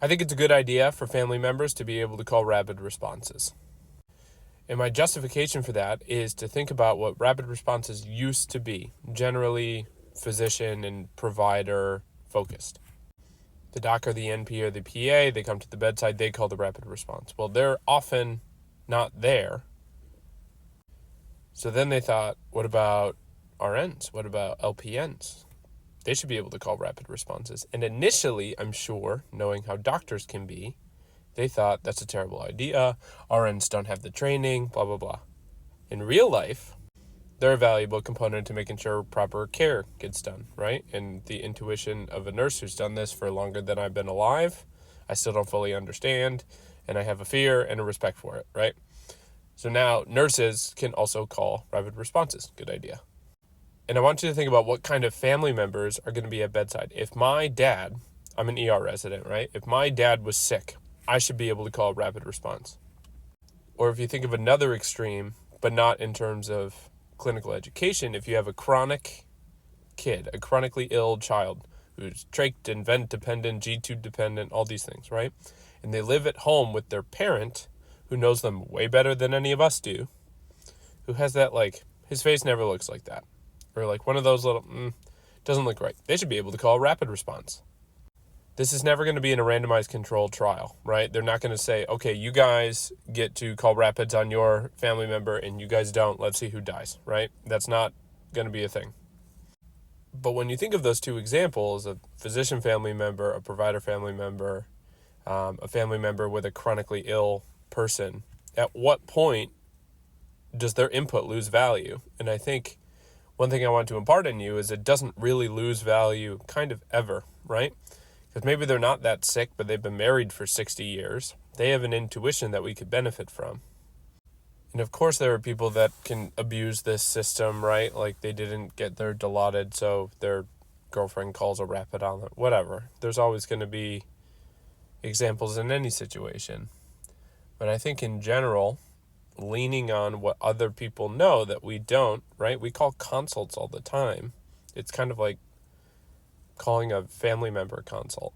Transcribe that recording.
I think it's a good idea for family members to be able to call rapid responses. And my justification for that is to think about what rapid responses used to be, generally physician and provider focused. The doc or the NP or the PA, they come to the bedside, they call the rapid response. Well, they're often not there. So then they thought, what about RNs? What about LPNs? They should be able to call rapid responses. And initially, I'm sure, knowing how doctors can be, they thought that's a terrible idea. RNs don't have the training, blah, blah, blah. In real life, they're a valuable component to making sure proper care gets done, right? And the intuition of a nurse who's done this for longer than I've been alive, I still don't fully understand, and I have a fear and a respect for it, right? So now nurses can also call rapid responses. Good idea. And I want you to think about what kind of family members are going to be at bedside. If my dad, I'm an ER resident, right? If my dad was sick, I should be able to call rapid response. Or if you think of another extreme, but not in terms of clinical education, if you have a chronic kid, a chronically ill child who's trach and vent dependent, G-tube dependent, all these things, right? And they live at home with their parent who knows them way better than any of us do, who has that, like, his face never looks like that. Or like one of those little, doesn't look right. They should be able to call a rapid response. This is never going to be in a randomized controlled trial, right? They're not going to say, okay, you guys get to call rapids on your family member and you guys don't. Let's see who dies, right? That's not going to be a thing. But when you think of those two examples, a physician family member, a provider family member, a family member with a chronically ill person, at what point does their input lose value? And I think one thing I want to impart in you is it doesn't really lose value kind of ever, right? Because maybe they're not that sick, but they've been married for 60 years. They have an intuition that we could benefit from. And of course there are people that can abuse this system, right? Like they didn't get their Dilaudid, so their girlfriend calls a rapid on them, whatever. There's always going to be examples in any situation. But I think in general, leaning on what other people know that we don't, right? We call consults all the time. It's kind of like calling a family member consult.